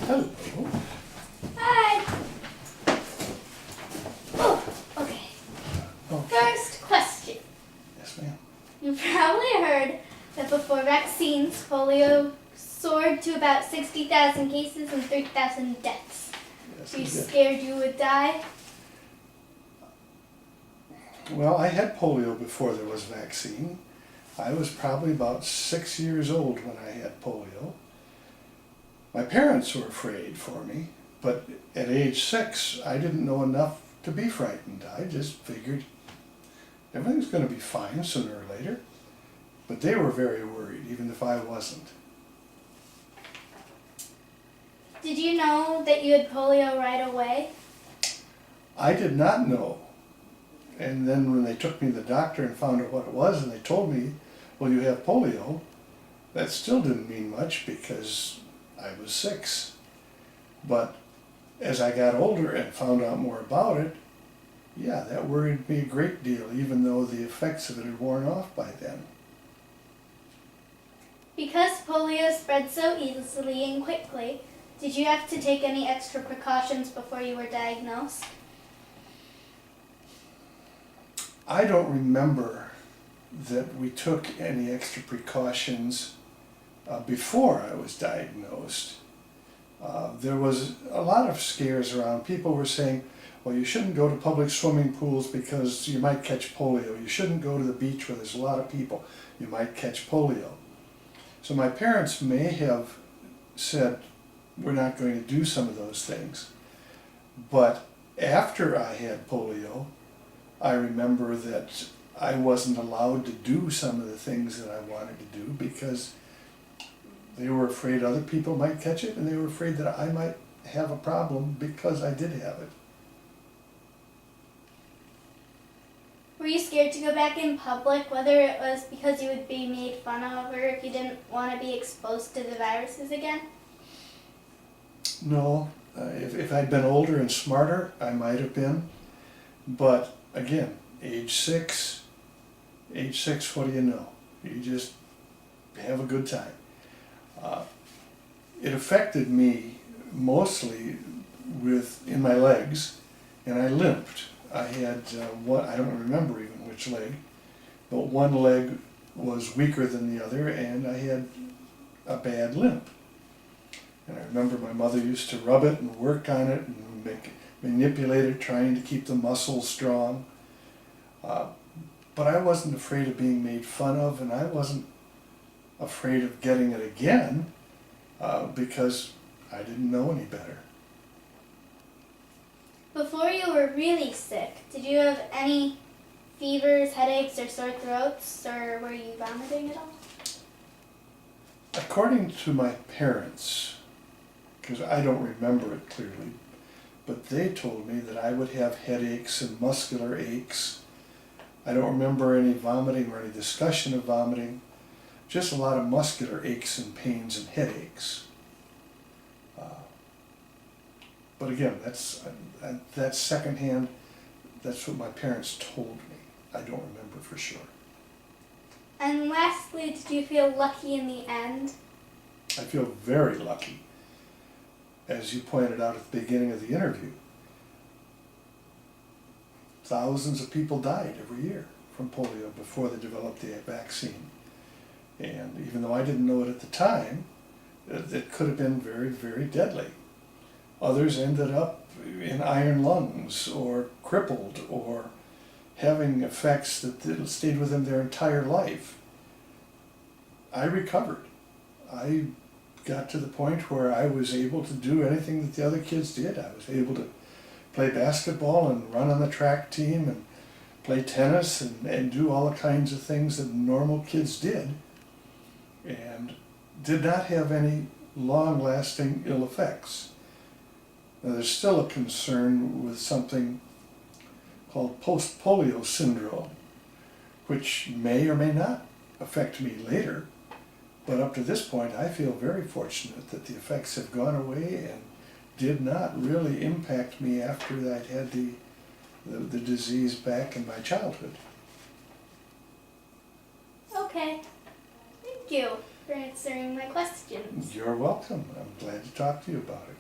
Hello. Hi. Oh, okay. First question. Yes, ma'am. You've probably heard that before vaccines, polio soared to about 60,000 cases and 3,000 deaths. Yes, Were you it did. scared you would die? Well, I had polio before there was a vaccine. I was probably about 6 years old when I had polio. My parents were afraid for me, but at age 6, I didn't know enough to be frightened. I just figured everything's going to be fine sooner or later. But they were very worried, even if I wasn't. Did you know that you had polio right away? I did not know. And then when they took me to the doctor and found out what it was, and they told me, well, you have polio, that still didn't mean much because I was 6. But as I got older and found out more about it, yeah, that worried me a great deal, even though the effects of it had worn off by then. Because polio spread so easily and quickly, did you have to take any extra precautions before you were diagnosed? I don't remember that we took any extra precautions before I was diagnosed. There was a lot of scares around. People were saying, well, you shouldn't go to public swimming pools because you might catch polio. You shouldn't go to the beach where there's a lot of people. You might catch polio. So my parents may have said, we're not going to do some of those things. But after I had polio, I remember that I wasn't allowed to do some of the things that I wanted to do because they were afraid other people might catch it, and they were afraid that I might have a problem because I did have it. Were you scared to go back in public, whether it was because you would be made fun of or if you didn't want to be exposed to the viruses again? No, if I'd been older and smarter, I might have been. But again, age 6, what do you know? You just have a good time. It affected me mostly in my legs, and I limped. I had I don't remember even which leg, but one leg was weaker than the other, and I had a bad limp. And I remember my mother used to rub it and work on it and manipulate it, trying to keep the muscles strong. But I wasn't afraid of being made fun of, and I wasn't afraid of getting it again because I didn't know any better. Before you were really sick, did you have any fevers, headaches, or sore throats, or were you vomiting at all? According to my parents, because I don't remember it clearly, but they told me that I would have headaches and muscular aches. I don't remember any vomiting or any discussion of vomiting, just a lot of muscular aches and pains and headaches. But again, that's secondhand. That's what my parents told me. I don't remember for sure. And lastly, did you feel lucky in the end? I feel very lucky. As you pointed out at the beginning of the interview, thousands of people died every year from polio before they developed the vaccine. And even though I didn't know it at the time, it could have been very, very deadly. Others ended up in iron lungs or crippled or having effects that stayed with them their entire life. I recovered. I got to the point where I was able to do anything that the other kids did. I was able to play basketball and run on the track team and play tennis and do all the kinds of things that normal kids did, and did not have any long-lasting ill effects. Now, there's still a concern with something called post-polio syndrome, which may or may not affect me later, but up to this point I feel very fortunate that the effects have gone away and did not really impact me after I'd had the disease back in my childhood. Okay. Thank you. for answering my questions. You're welcome. I'm glad to talk to you about it.